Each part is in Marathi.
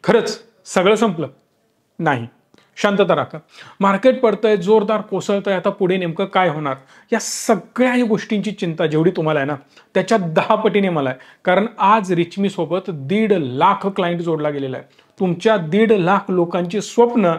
खरंच सगळं संपलं? नाही, शांतता राखा. मार्केट पडतंय, जोरदार कोसळतंय, आता पुढे नेमकं काय होणार? या सगळ्या गोष्टींची चिंता जेवढी तुम्हाला आहे ना, त्याच्या 10 पटीने मला आहे. कारण आज रिचमी सोबत 1.5 लाख क्लायंट जोडला गेलेला आहे. तुमच्या 1.5 लाख लोकांची स्वप्न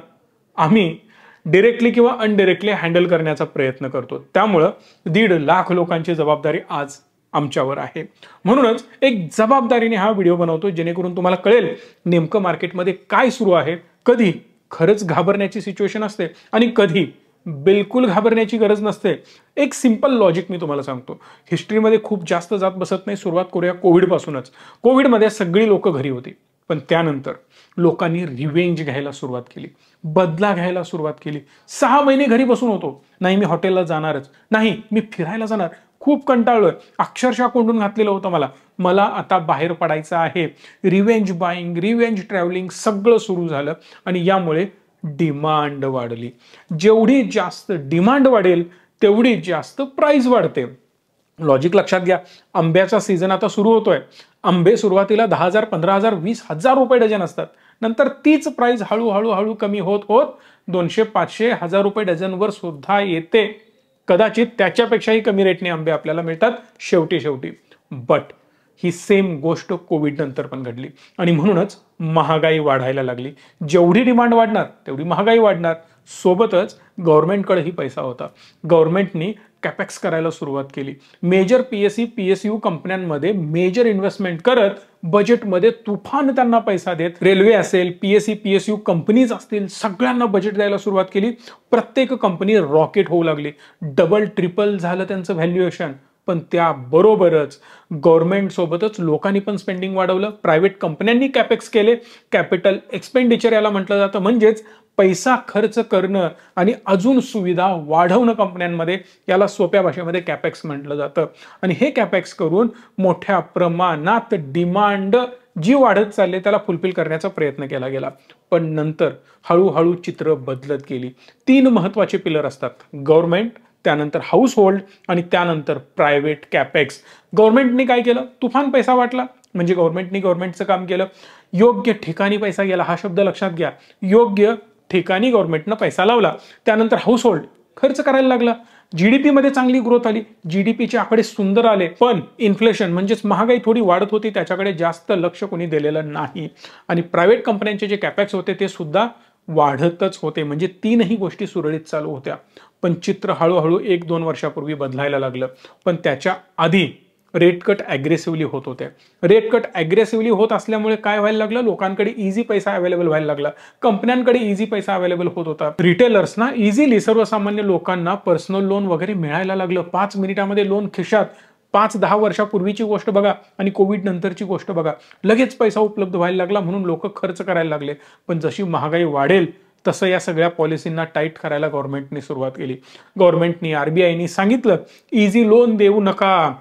आम्ही डायरेक्टली किंवा अनडायरेक्टली हँडल करण्याचा प्रयत्न करतो. त्यामुळं 1.5 लाख लोकांची जबाबदारी आज आमच्यावर आहे. म्हणूनच एक जबाबदारीने हा व्हिडिओ बनवतो, जेणेकरून तुम्हाला कळेल नेमकं मार्केटमध्ये काय सुरू आहे, कधी खरंच घाबरण्याची सिच्युएशन असते आणि कधी बिलकुल घाबरण्याची गरज नसते. एक सिंपल लॉजिक मी तुम्हाला सांगतो. हिस्ट्रीमध्ये खूप जास्त जात बसत नाही. सुरुवात करूया कोविडपासूनच. कोविडमध्ये सगळी लोक घरी होती, पण त्यानंतर लोकांनी रिवेंज घ्यायला सुरुवात केली, बदला घ्यायला सुरुवात केली. 6 महिने घरी बसून होतो. नाही मी हॉटेलला जाणारच, नाही मी फिरायला जाणार, खूप कंटाळलोय, अक्षरशः कोंडून घातलेलं होतं मला आता बाहेर पडायचं आहे. रिवेंज बाईंग, रिवेंज ट्रॅव्हलिंग सगळं सुरू झालं आणि यामुळे डिमांड वाढली. जेवढी जास्त डिमांड वाढेल तेवढी जास्त प्राइस वाढते. लॉजिक लक्षात घ्या. आंब्याचा सीझन आता सुरू होतोय. आंबे सुरुवातीला 10,000, 15,000, 20,000 रुपये डझन असतात. नंतर तीच प्राइस हळूहळू कमी होत होत 200, 500, 1000 रुपये डझनवर सुद्धा येते. कदाचित त्याच्यापेक्षाही कमी रेटने आंबे आपल्याला मिळतात शेवटी. बट ही सेम गोष्ट कोविड नंतर पण घडली आणि म्हणूनच महागाई वाढायला लागली. जेवढी डिमांड वाढणार तेवढी महागाई वाढणार. सोबतच गव्हर्नमेंटकडेही पैसा होता. गव्हर्नमेंटनी कॅपेक्स करायला सुरुवात केली. मेजर PSU कंपन्यांमध्ये मेजर इन्व्हेस्टमेंट करत बजेटमध्ये तुफान त्यांना पैसा देत, रेल्वे असेल, PSU कंपनीज असतील, सगळ्यांना बजेट द्यायला सुरुवात केली. प्रत्येक कंपनी रॉकेट होऊ लागली. डबल ट्रिपल झालं त्यांचं व्हॅल्युएशन. पण त्याबरोबरच गव्हर्नमेंट सोबतच लोकांनी पण स्पेंडिंग वाढवलं. प्रायव्हेट कंपन्यांनी कॅपेक्स केले. कॅपिटल एक्सपेंडिचर याला म्हटलं जातं. म्हणजेच पैसा खर्च करणं आणि अजून सुविधा वाढवणं कंपन्यांमध्ये, याला सोप्या भाषेमध्ये कॅपेक्स म्हटलं जातं. आणि हे कॅपेक्स करून मोठ्या प्रमाणात डिमांड जी वाढत चालली त्याला फुलफिल करण्याचा प्रयत्न केला गेला. पण नंतर हळूहळू चित्र बदलत गेली. 3 महत्वाचे पिलर असतात: गव्हर्नमेंट, त्यानंतर हाऊस होल्ड आणि त्यानंतर प्रायव्हेट कॅपेक्स. गव्हर्नमेंटने काय केलं? तुफान पैसा वाटला. म्हणजे गव्हर्नमेंटचं काम केलं. योग्य ठिकाणी पैसा गेला. हा शब्द लक्षात घ्या. योग्य ठिकाणी गव्हर्नमेंटनं पैसा लावला. त्यानंतर हाऊस होल्ड खर्च करायला लागला. GDP मध्ये चांगली ग्रोथ आली. GDPचे आकडे सुंदर आले. पण इन्फ्लेशन म्हणजेच महागाई थोडी वाढत होती, त्याच्याकडे जास्त लक्ष कोणी दिलेलं नाही. आणि प्रायव्हेट कंपन्यांचे जे कॅपेक्स होते ते सुद्धा वाढतच होते. म्हणजे 3ही गोष्टी सुरळीत चालू होत्या. पण चित्र हळूहळू 1-2 वर्षापूर्वी बदलायला लागलं. पण त्याच्या आधी रेट कट अग्रेसिव्हली होत होते. रेट कट अग्रेसिव्हली होत असल्यामुळे काय व्हायला लागलं? लोकांकडे इझी पैसा अवेलेबल व्हायला लागला. कंपन्यांकडे इझी पैसा अवेलेबल होत होता. रिटेलर्सना इझिली, सर्वसामान्य लोकांना पर्सनल लोन वगैरे मिळायला लागलं. 5 मिनिटामध्ये लोन खिशात. 5-10 वर्षापूर्वीची गोष्ट बघा आणि कोविड नंतरची गोष्ट बघा. लगेच पैसा उपलब्ध व्हायला लागला म्हणून लोक खर्च करायला लागले. पण जशी महागाई वाढेल तसं या सगळ्या पॉलिसींना टाईट करायला गव्हर्नमेंटने सुरुवात केली. गव्हर्नमेंटनी, RBIनी सांगितलं इझी लोन देऊ नका.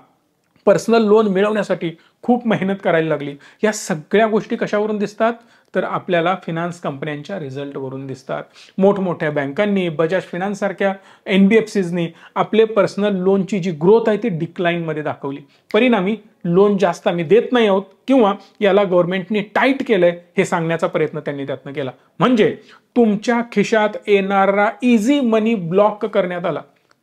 पर्सनल लोन मिळवण्यासाठी खूप मेहनत करायला लागली. या सगळ्या गोष्टी कशावरून दिसतात? तर आपल्याला फिनान्स कंपन्यांच्या रिझल्टवरून दिसतात. मोठमोठ्या बँकांनी, बजाज फिनान्स सारख्या NBFCजनी आपले पर्सनल लोनची जी ग्रोथ आहे ती डिक्लाइनमध्ये दाखवली. परिणामी लोन जास्त आम्ही देत नाही आहोत किंवा याला गव्हर्नमेंटने टाईट केलंय हे सांगण्याचा प्रयत्न त्यांनी त्यातनं केला. म्हणजे तुमच्या खिशात येणारा इझी मनी ब्लॉक करण्यात आला.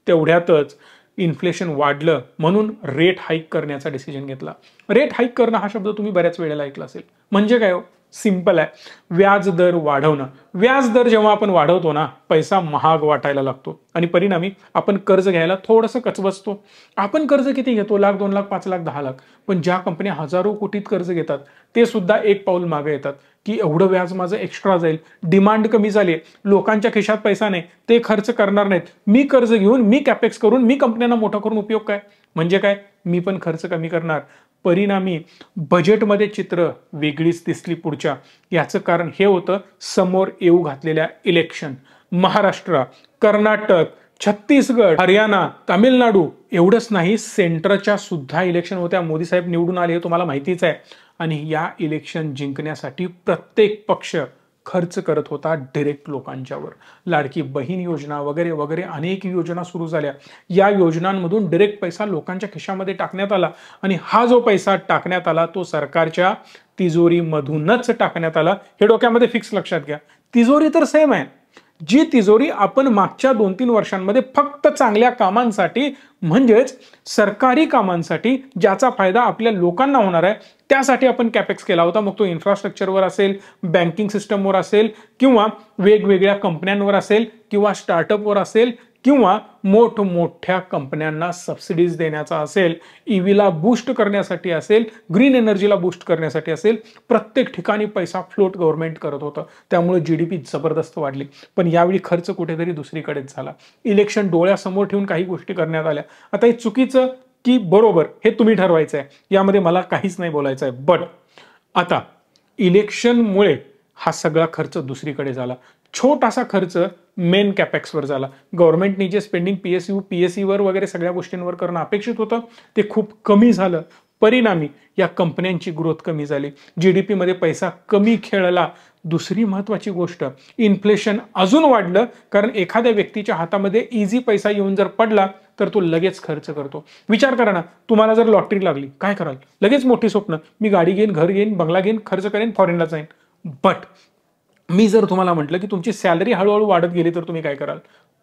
तेवढ्यातच इन्फ्लेशन वाढलं म्हणून रेट हाईक करण्याचा डिसिजन घेतला. रेट हाईक करणं हा शब्द तुम्ही बऱ्याच वेळेला ऐकला असेल. म्हणजे काय हो? सिंपल आहे. व्याज दर वाढवणं. व्याज दर जेव्हा आपण वाढवतो ना, पैसा महाग वाटायला लागतो आणि परिणामी आपण कर्ज घ्यायला थोडंसं कचवचतो. आपण कर्ज किती घेतो? 1 लाख, 2 लाख, 5 लाख, 10 लाख. पण ज्या कंपन्या हजारो कोटीत कर्ज घेतात ते सुद्धा एक पाऊल मागे येतात की एवढं व्याज माझं एक्स्ट्रा जाईल, डिमांड कमी झाली, लोकांच्या खिशात पैसा नाही, ते खर्च करणार नाहीत, मी कर्ज घेऊन, मी कॅपेक्स करून, मी कंपन्यांना मोठा करून उपयोग काय? म्हणजे काय? मी पण खर्च कमी करणार. परिणामी बजेटमध्ये चित्र वेगळीच दिसली पुढच्या. याचं कारण हे होतं समोर येऊ घातलेल्या इलेक्शन. महाराष्ट्र, कर्नाटक, छत्तीसगड, हरियाणा, तामिळनाडू एवढंच नाही, सेंटरच्या सुद्धा इलेक्शन होत्या. मोदी साहेब निवडून आले हे तुम्हाला माहितीच आहे. आणि या इलेक्शन जिंकण्यासाठी प्रत्येक पक्ष खर्च करत होता डायरेक्ट लोकांच्यावर. लाडकी बहीण योजना वगैरे वगैरे अनेक योजना सुरू झाल्या. या योजनांमधून डायरेक्ट पैसा लोकांच्या खिशामध्ये टाकण्यात आला आणि हा जो पैसा टाकण्यात आला तो सरकारच्या तिजोरीमधूनच टाकण्यात आला. हे डोक्यामध्ये फिक्स लक्षात घ्या. तिजोरी तर सेम आहे. जी तिजोरी आपण मागच्या 2-3 वर्षांमध्ये फक्त चांगल्या कामांसाठी म्हणजेच सरकारी कामांसाठी ज्याचा फायदा आपल्या लोकांना होणार आहे त्यासाठी आपण कॅपेक्स केला होता. मग तो इन्फ्रास्ट्रक्चरवर असेल, बँकिंग सिस्टमवर असेल किंवा वेगवेगळ्या कंपन्यांवर असेल किंवा स्टार्टअपवर असेल किंवा मोठमोठ्या कंपन्यांना सबसिडीज देण्याचा असेल, ईव्हीला बूस्ट करण्यासाठी असेल, ग्रीन एनर्जीला बूस्ट करण्यासाठी असेल. प्रत्येक ठिकाणी पैसा फ्लोट गव्हर्नमेंट करत होतं. त्यामुळे जीडीपी जबरदस्त वाढली. पण यावेळी खर्च कुठेतरी दुसरीकडेच झाला. इलेक्शन डोळ्यासमोर ठेवून काही गोष्टी करण्यात आल्या. आता हे चुकीचं की बरोबर हे तुम्ही ठरवायचं आहे. यामध्ये मला काहीच नाही बोलायचं आहे. बट आता इलेक्शनमुळे हा सगळा खर्च दुसरीकडे झाला. छोटासा खर्च मेन कॅपेक्सवर झाला. गव्हर्नमेंटनी जे स्पेंडिंग पीएससीवर वगैरे सगळ्या गोष्टींवर करणं अपेक्षित होतं ते खूप कमी झालं. परिणामी या कंपन्यांची ग्रोथ कमी झाली. जीडीपी मध्ये पैसा कमी खेळला. दुसरी महत्वाची गोष्ट, इन्फ्लेशन अजून वाढलं. कारण एखाद्या व्यक्तीच्या हातामध्ये इझी पैसा येऊन जर पडला तर तो लगेच खर्च करतो. विचार करा ना, तुम्हाला जर लॉटरी लागली काय कराल? लगेच मोठी स्वप्न, मी गाडी घेईन, घर घेईन, बंगला घेईन, खर्च करेन, फॉरेनला जाईन. बट मी जर तुम्हाला म्हटलं की तुमची सॅलरी हळूहळू वाढत गेली तर तुम्ही काय कराल?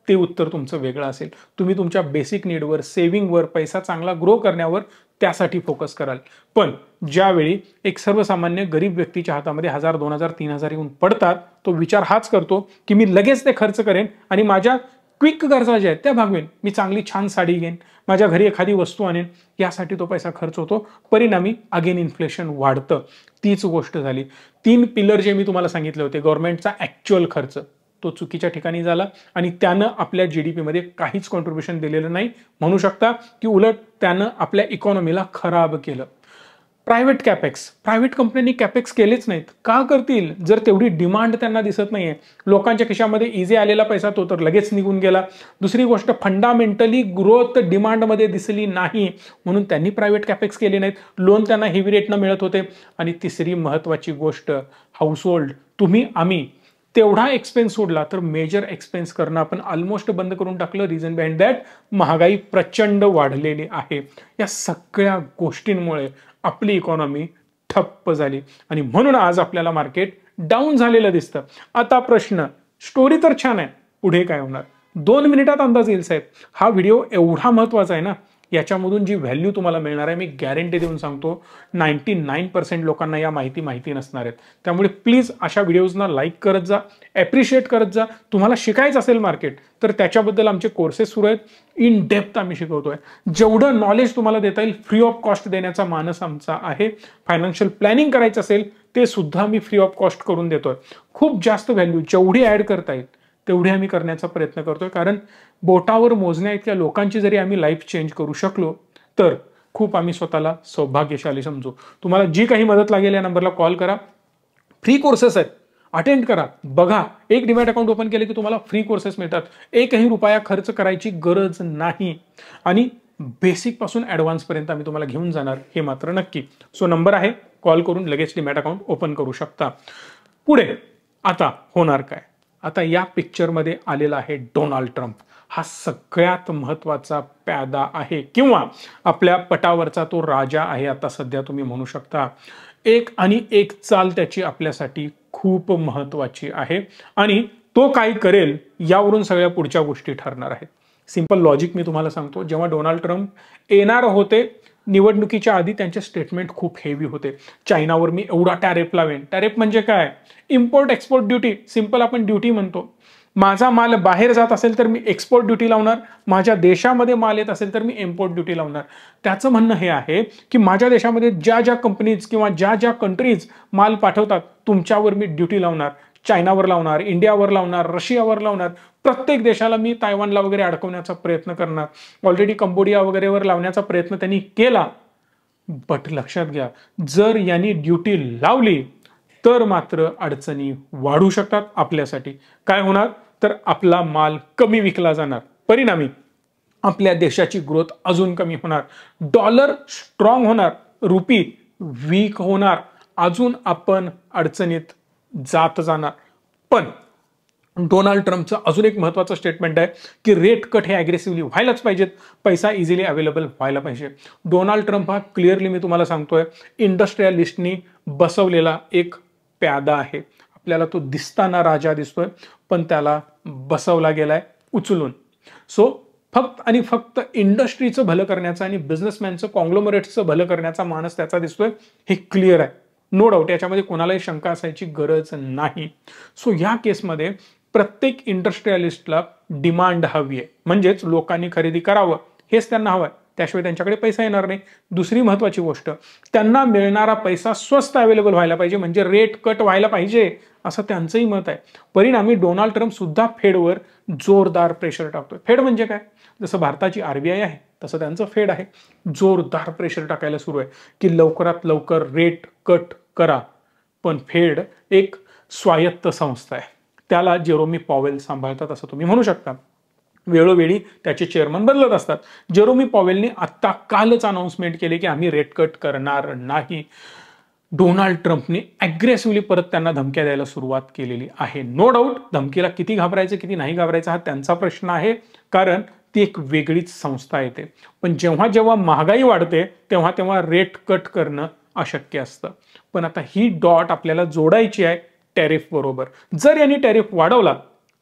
ते उत्तर तुमचं वेगळं असेल. तुम्ही तुमच्या बेसिक नीडवर, सेव्हिंगवर, पैसा चांगला ग्रो करण्यावर त्यासाठी फोकस कराल. पण ज्यावेळी एक सर्वसामान्य गरीब व्यक्तीच्या हातामध्ये 1000, 2000, 3000 येऊन पडतात तो विचार हाच करतो की मी लगेच ते खर्च करेन आणि माझ्या क्विक गरजा ज्या आहेत त्या भागवेन. मी चांगली छान साडी घेईन, माझ्या घरी एखादी वस्तू आणेन, यासाठी तो पैसा खर्च होतो. परिणामी अगेन इन्फ्लेशन वाढतं. तीच गोष्ट झाली. 3 पिलर जे मी तुम्हाला सांगितले होते, गव्हर्नमेंटचा ऍक्च्युअल खर्च तो चुकीच्या ठिकाणी झाला आणि त्यानं आपल्या जीडीपी मध्ये काहीच कॉन्ट्रीब्युशन दिलेलं नाही. म्हणू शकता की उलट त्यानं आपल्या इकॉनॉमीला खराब केलं. प्रायव्हेट कॅपेक्स, प्रायव्हेट कंपन्यांनी कॅपेक्स केलेच नाहीत. का करतील? जर तेवढी डिमांड त्यांना दिसत नाहीये. लोकांच्या खिशामध्ये इझी आलेला पैसा तो तर लगेच निघून गेला. दुसरी गोष्ट, फंडामेंटली ग्रोथ डिमांडमध्ये दिसली नाही म्हणून त्यांनी प्रायव्हेट कॅपेक्स केले नाहीत. लोन त्यांना हेवी रेटनं मिळत होते. आणि तिसरी महत्वाची गोष्ट, हाऊसहोल्ड, तुम्ही आम्ही तेवढा एक्सपेन्स सोडला तर मेजर एक्सपेन्स करणं आपण ऑलमोस्ट बंद करून टाकलं. रिझन बिहाइंड दॅट, महागाई प्रचंड वाढलेली आहे. या सगळ्या गोष्टींमुळे आपली इकॉनॉमी ठप्प झाली आणि म्हणून आज आपल्याला मार्केट डाऊन झालेलं दिसतं. आता प्रश्न, स्टोरी तर छान आहे, पुढे काय होणार? 2 मिनिटात अंदाज येईल साहेब. हा व्हिडिओ एवढा महत्वाचा आहे ना, याच्यामधून जी व्हॅल्यू तुम्हाला मिळणार आहे मी गॅरंटी देऊन सांगतो 99% लोकांना या माहिती नसणार आहेत. त्यामुळे प्लीज अशा व्हिडिओजना लाईक करत जा, ॲप्रिशिएट करत जा. तुम्हाला शिकायचं असेल मार्केट तर त्याच्याबद्दल आमचे कोर्सेस सुरू आहेत. इन डेप्थ आम्ही शिकवतोय. जेवढं नॉलेज तुम्हाला देता येईल फ्री ऑफ कॉस्ट देण्याचा मानस आमचा आहे. फायनान्शियल प्लॅनिंग करायचं असेल ते सुद्धा मी फ्री ऑफ कॉस्ट करून देतोय. खूप जास्त व्हॅल्यू जेवढी ऍड करता येईल तेवढे आम्ही करण्याचा प्रयत्न करतोय. कारण बोटावर मोजण्या इतक्या लोकांची जरी आम्ही लाईफ चेंज करू शकलो तर खूप आम्ही स्वतःला सौभाग्यशाली समजू. तुम्हाला जी काही मदत लागेल या नंबरला कॉल करा. फ्री कोर्सेस आहेत, अटेंड करा, बघा. एक डीमॅट अकाउंट ओपन केले की तुम्हाला फ्री कोर्सेस मिळतात. एकही रुपया खर्च करायची गरज नाही आणि बेसिक पासून ऍडव्हान्स पर्यंत आम्ही तुम्हाला घेऊन जाणार, हे मात्र नक्की. सो नंबर आहे, कॉल करून लगेच डीमॅट अकाउंट ओपन करू शकता. पुढे आता होणार काय? आता या पिक्चरमध्ये आलेला आहे डोनाल्ड ट्रम्प. हा सगळ्यात महत्वाचा प्यादा आहे किंवा आपल्या पटावरचा तो राजा आहे आता सध्या तुम्ही म्हणू शकता. एक आणि एक चाल त्याची आपल्यासाठी खूप महत्वाची आहे आणि तो काय करेल यावरून सगळ्या पुढच्या गोष्टी ठरणार आहेत. सिंपल लॉजिक मी तुम्हाला सांगतो. जेव्हा डोनाल्ड ट्रम्प येणार होते निवडणुकीच्या आधी त्यांचे स्टेटमेंट खूप हेवी होते. चायनावर मी एवढा टॅरिफ लावेन. टॅरिफ म्हणजे काय? Import export duty. सिंपल आपण ड्युटी म्हणतो. माझा माल बाहेर जात असेल तर मी एक्सपोर्ट ड्युटी लावणार, माझ्या देशामध्ये माल येत असेल तर मी इम्पोर्ट ड्युटी लावणार. त्याचं म्हणणं हे आहे की माझ्या देशामध्ये ज्या ज्या कंपनीज किंवा ज्या ज्या कंट्रीज माल पाठवतात तुमच्यावर मी ड्युटी लावणार. चायनावर लावणार, इंडियावर लावणार, रशियावर लावणार. प्रत्येक देशाला मी तायवानला वगैरे अडकवण्याचा प्रयत्न करणार. ऑलरेडी कंबोडिया वगैरेवर लावण्याचा प्रयत्न त्यांनी केला. बट लक्षात घ्या, जर यांनी ड्युटी लावली तर मात्र अडचणी वाढू शकतात आपल्यासाठी. काय होणार? तर आपला माल कमी विकला जाणार. परिणामी आपल्या देशाची ग्रोथ अजून कमी होणार. डॉलर स्ट्रॉंग होणार, रुपी वीक होणार. अजून आपण अडचणीत जात जाणार. पण डोनाल्ड ट्रम्पचं अजून एक महत्त्वाचं स्टेटमेंट आहे की रेट कट हे अग्रेसिव्हली व्हायलाच पाहिजेत, पैसा इझिली अवेलेबल व्हायला पाहिजे. डोनाल्ड ट्रम्प हा क्लिअरली मी तुम्हाला सांगतोय इंडस्ट्रियलिस्टनी बसवलेला एक प्यादा आहे. आपल्याला तो दिसताना राजा दिसतोय, पण त्याला बसवला गेलाय उचलून. सो फक्त आणि फक्त इंडस्ट्रीचं भलं करण्याचा आणि बिझनेसमॅनचं कॉंग्लोमरेट्सचं भलं करण्याचा मानस त्याचा दिसतोय, हे क्लिअर आहे. नो डाऊट, याच्यामध्ये कोणालाही शंका असायची गरज नाही. सो या केसमध्ये प्रत्येक इंडस्ट्रियलिस्टला डिमांड हवी आहे, म्हणजेच लोकांनी खरेदी करावं हेच त्यांना हवं आहे, त्याशिवाय त्यांच्याकडे पैसा येणार नाही. दुसरी महत्वाची गोष्ट, त्यांना मिळणारा पैसा स्वस्त अवेलेबल व्हायला पाहिजे, म्हणजे रेट कट व्हायला पाहिजे असं त्यांचंही मत आहे. परिणामी डोनाल्ड ट्रम्प सुद्धा फेडवर जोरदार प्रेशर टाकतोय. फेड म्हणजे काय, जसं भारताची RBI आहे तसं त्यांचं फेड आहे. जोरदार प्रेशर टाकायला सुरू आहे की लवकरात लवकर रेट कट करा. पण फेड एक स्वायत्त संस्था आहे, त्याला जेरोमी पॉवेल सांभाळतात असं तुम्ही म्हणू शकता. वेळोवेळी त्याचे चेअरमन बदलत असतात. जेरोमी पॉवेलने आत्ता कालच अनाउन्समेंट केले की आम्ही रेट कट करणार नाही. डोनाल्ड ट्रम्पने अग्रेसिव्हली परत त्यांना धमक्या द्यायला सुरुवात केलेली आहे. नो डाऊट, धमकीला किती घाबरायचं किती नाही घाबरायचं हा त्यांचा प्रश्न आहे, कारण ती एक वेगळीच संस्था येते. पण जेव्हा जेव्हा महागाई वाढते तेव्हा तेव्हा रेट कट करणं अशक्य असतं. पण आता ही डॉट आपल्याला जोडायची आहे टॅरिफ बरोबर. जर यांनी टॅरिफ वाढवला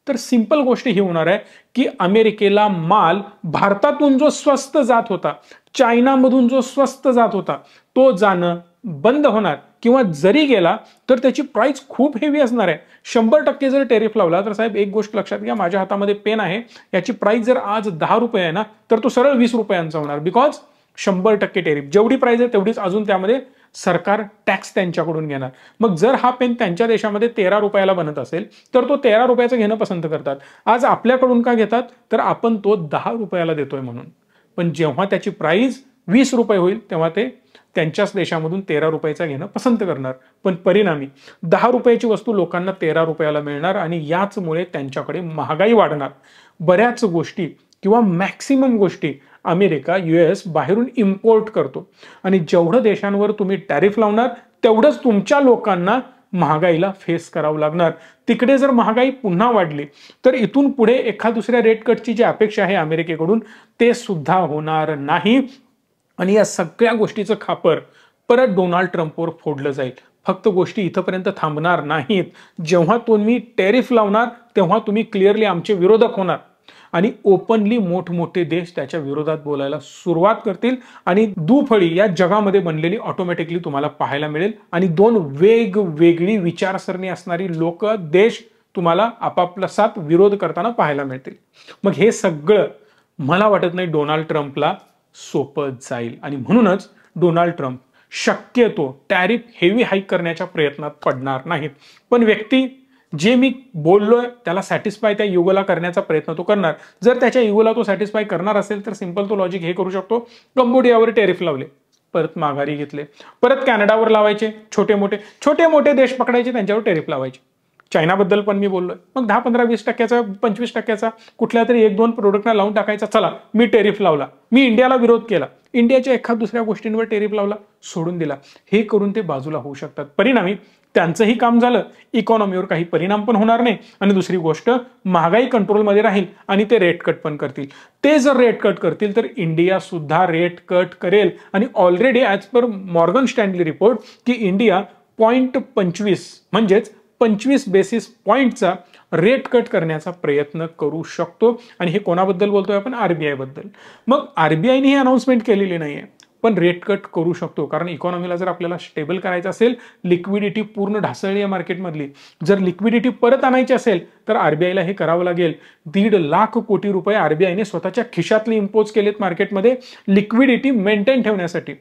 तर सिंपल गोष्ट ही होणार आहे की अमेरिकेला माल भारतातून जो स्वस्त जात होता, चायनामधून जो स्वस्त जात होता, तो जाणं बंद होणार, किंवा जरी गेला तर त्याची प्राइस खूप हेवी असणार आहे. 100% जर टॅरिफ लावला तर साहेब एक गोष्ट लक्षात घ्या, माझ्या हातामध्ये पेन आहे, याची प्राइस जर आज 10 रुपये आहे ना तर तो सरळ 20 रुपयांचा होणार. बिकॉज 100% टॅरिफ, जेवढी प्राइस आहे तेवढीच अजून त्यामध्ये सरकार टॅक्स त्यांच्याकडून घेणार. मग जर हा पेन त्यांच्या देशामध्ये 13 रुपयाला बनत असेल तर तो 13 रुपयाचं घेणं पसंत करतात. आज आपल्याकडून का घेतात, तर आपण तो 10 रुपयाला देतोय म्हणून. पण जेव्हा त्याची प्राइस 20 रुपये होईल तेव्हा ते त्यांच्याच देशामधून 13 रुपयाचा घेणं पसंत करणार. पण परिणामी 10 रुपयाची वस्तू लोकांना 13 रुपयाला मिळणार आणि याचमुळे त्यांच्याकडे महागाई वाढणार. बऱ्याच गोष्टी किंवा मॅक्सिमम गोष्टी अमेरिका US बाहेरून इम्पोर्ट करतो आणि जेवढं देशांवर तुम्ही टॅरिफ लावणार तेवढंच तुमच्या लोकांना महागाईला फेस करावं लागणार. तिकडे जर महागाई पुन्हा वाढली तर इथून पुढे एका दुसऱ्या रेट कटची जी अपेक्षा आहे अमेरिकेकडून ते सुद्धा होणार नाही. आणि या सगळ्या गोष्टीचं खापर परत डोनाल्ड ट्रम्पवर फोडलं जाईल. फक्त गोष्टी इथपर्यंत थांबणार नाहीत. जेव्हा तुम्ही टॅरिफ लावणार तेव्हा तुम्ही क्लिअरली आमचे विरोधक होणार आणि ओपनली मोठमोठे देश त्याच्या विरोधात बोलायला सुरुवात करतील आणि दुफळी या जगामध्ये बनलेली ऑटोमॅटिकली तुम्हाला पाहायला मिळेल. आणि दोन वेगवेगळी विचारसरणी असणारी लोक, देश तुम्हाला आपापसात विरोध करताना पाहायला मिळतील. मग हे सगळं मला वाटत नाही डोनाल्ड ट्रम्पला सोपं जाईल आणि म्हणूनच डोनाल्ड ट्रम्प शक्यतो टॅरिफ हेवी हाईक करण्याच्या प्रयत्नात पडणार नाहीत. पण व्यक्ती जे मी बोललोय त्याला सॅटिस्फाय त्या युगोला करण्याचा प्रयत्न तो करणार. जर त्याच्या युगोला तो सॅटिस्फाय करणार असेल तर सिंपल तो लॉजिक हे करू शकतो, कंबोडियावर टॅरिफ लावले, परत माघारी घेतले, परत कॅनडावर लावायचे, छोटे मोठे देश पकडायचे, त्यांच्यावर टॅरिफ लावायचे. चायनाबद्दल पण मी बोललोय, मग 10, 15, 20%, 25% कुठल्या तरी 1-2 प्रोडक्टना लावून टाकायचा. चला मी टॅरिफ लावला, मी इंडियाला विरोध केला, इंडियाच्या एखाद दुसऱ्या गोष्टींवर टॅरिफ लावला, सोडून दिला, हे करून ते बाजूला होऊ शकतात. परिणामी त्यांचंही काम झालं, इकॉनॉमीवर काही परिणाम पण होणार नाही आणि दुसरी गोष्ट महागाई कंट्रोलमध्ये राहील आणि ते रेट कट पण करतील. ते जर रेट कट करतील तर इंडिया सुद्धा रेट कट करेल आणि already as per Morgan Stanley report की इंडिया 0.25 म्हणजेच 25 बेसिस पॉइंटचा रेट कट करण्याचा प्रयत्न करू शकतो. आणि हे कोणाबद्दल बोलतोय आपण, RBI बद्दल. मग RBIने ही अनाउन्समेंट केलेली नाहीये, पण रेट कट करू शकतो, कारण इकॉनॉमीला जर आपल्याला स्टेबल करायचं असेल, लिक्विडिटी पूर्ण ढासळली आहे मार्केटमधली, जर लिक्विडिटी परत आणायची असेल तर RBIला हे करावं लागेल. 1.5 लाख कोटी रुपये RBIने स्वतःच्या खिशातले इम्पोज केलेत मार्केटमध्ये लिक्विडिटी मेंटेन ठेवण्यासाठी.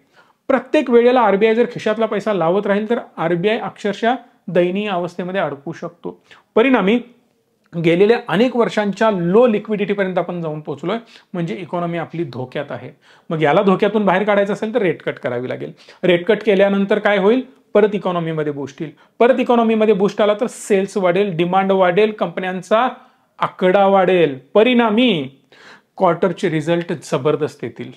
प्रत्येक वेळेला RBI जर खिशातला पैसा लावत राहील तर RBI अक्षरशः दयनीय अवस्थेमध्ये अडकू शकतो. परिणामी गेलेल्या अनेक वर्षांच्या लो लिक्विडिटीपर्यंत आपण जाऊन पोहोचलोय, म्हणजे इकॉनॉमी आपली धोक्यात आहे. मग याला धोक्यातून बाहेर काढायचं असेल तर रेट कट करावी लागेल. रेट कट केल्यानंतर काय होईल, परत इकॉनॉमीमध्ये बूस्ट येईल. परत इकॉनॉमीमध्ये बूस्ट आला तर सेल्स वाढेल, डिमांड वाढेल, कंपन्यांचा आकडा वाढेल. परिणामी क्वार्टरचे रिझल्ट जबरदस्त येतील.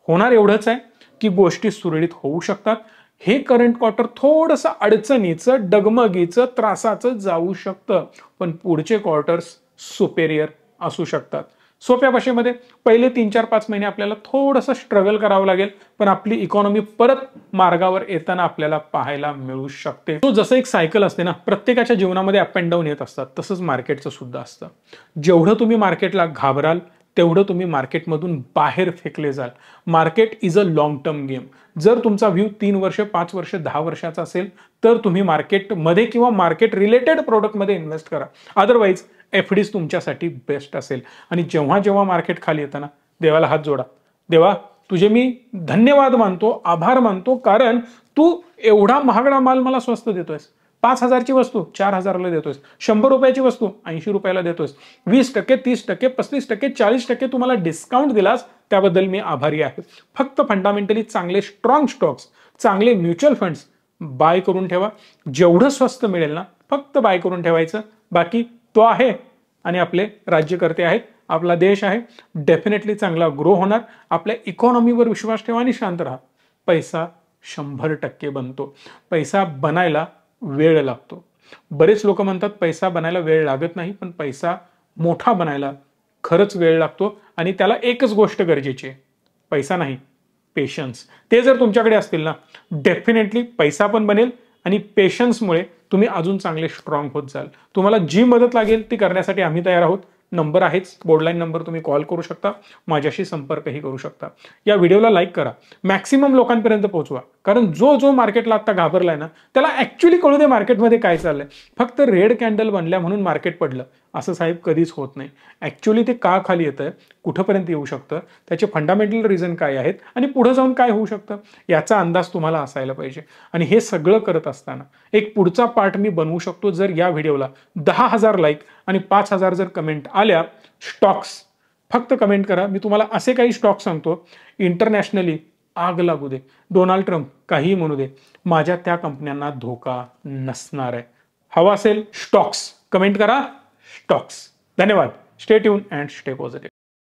होणार एवढंच आहे की गोष्टी सुरळीत होऊ शकतात. हे करंट क्वार्टर थोडंसं अडचणीचं, डगमगीचं, त्रासाचं जाऊ शकतं, पण पुढचे क्वार्टर्स सुपेरियर असू शकतात. सोप्या भाषेमध्ये पहिले 3-4-5 महिने आपल्याला थोडंसं स्ट्रगल करावं लागेल, पण आपली इकॉनॉमी परत मार्गावर येताना आपल्याला पाहायला मिळू शकते. तो जसं एक सायकल असते ना, प्रत्येकाच्या जीवनामध्ये अप अँड डाऊन येत असतात, तसंच मार्केटचं सुद्धा असतं. जेवढं तुम्ही मार्केटला घाबराल तेवढं तुम्ही मार्केटमधून बाहेर फेकले जाल. Market is a long term game. जर तुमचा व्ह्यू 3 वर्ष, 5 वर्ष, 10 वर्षाचा असेल तर तुम्ही मार्केटमध्ये किंवा मार्केट रिलेटेड प्रोडक्टमध्ये इन्व्हेस्ट करा. अदरवाईज एफडीज तुमच्यासाठी बेस्ट असेल. आणि जेव्हा जेव्हा मार्केट खाली येतं ना, देवाला हात जोडा. देवा, तुझे मी धन्यवाद मानतो, आभार मानतो, कारण तू एवढा महागडा माल मला स्वस्त देतोयस. 5,000ची वस्तू 4,000ला देतोयस, 100 रुपयाची वस्तू 80 रुपयाला देतोयस, 20%, 30%, 35%, 40% तुम्हाला डिस्काउंट दिलास, त्याबद्दल मी आभारी आहे. फक्त फंडामेंटली चांगले स्ट्रॉंग स्टॉक्स, चांगले म्युच्युअल फंड्स बाय करून ठेवा. जेवढं स्वस्त मिळेल ना, फक्त बाय करून ठेवायचं. बाकी तो आहे आणि आपले राज्यकर्ते आहेत, आपला देश आहे, डेफिनेटली चांगला ग्रो होणार. आपल्या इकॉनॉमीवर विश्वास ठेवा आणि शांत राहा. पैसा 100% बनतो. पैसा बनायला वेळ लागतो. बरेच लोक म्हणतात पैसा बनायला वेळ लागत नाही, पण पैसा मोठा बनायला खरंच वेळ लागतो. आणि त्याला एकच गोष्ट गरजेची आहे, पैसा नाही, पेशन्स. ते जर तुमच्याकडे असतील ना, डेफिनेटली पैसा पण बनेल आणि पेशन्समुळे तुम्ही अजून चांगले स्ट्रॉंग होत जाल. तुम्हाला जी मदत लागेल ती करण्यासाठी आम्ही तयार आहोत. नंबर आहेच, बोर्डलाईन नंबर, तुम्ही कॉल करू शकता, माझ्याशी संपर्कही करू शकता. या व्हिडिओला लाईक करा, मॅक्सिमम लोकांपर्यंत पोहोचवा. कारण जो जो मार्केटला आता घाबरलाय ना, त्याला ऍक्च्युली कळू दे मार्केटमध्ये काय चाललंय. फक्त रेड कॅन्डल बनल्या म्हणून मार्केट पडलं असं साहेब कधीच होत नाही. ऍक्च्युली ते का खाली येतंय, कुठंपर्यंत येऊ शकतं, त्याचे फंडामेंटल रिझन काय आहेत आणि पुढे जाऊन काय होऊ शकतं, याचा अंदाज तुम्हाला असायला पाहिजे. आणि हे सगळं करत असताना एक पुढचा पार्ट मी बनवू शकतो जर या व्हिडिओला 10,000 लाईक आणि 5,000 जर कमेंट आल्या. स्टॉक्स फक्त कमेंट करा. मी तुम्हाला असे काही स्टॉक सांगतो, इंटरनॅशनली आग लागू दे, डोनाल्ड ट्रम्प काहीही म्हणू दे, माझ्या त्या कंपन्यांना धोका नसणार आहे. हवा असेल स्टॉक्स, कमेंट करा स्टॉक्स. धन्यवाद. Stay tune and stay positive.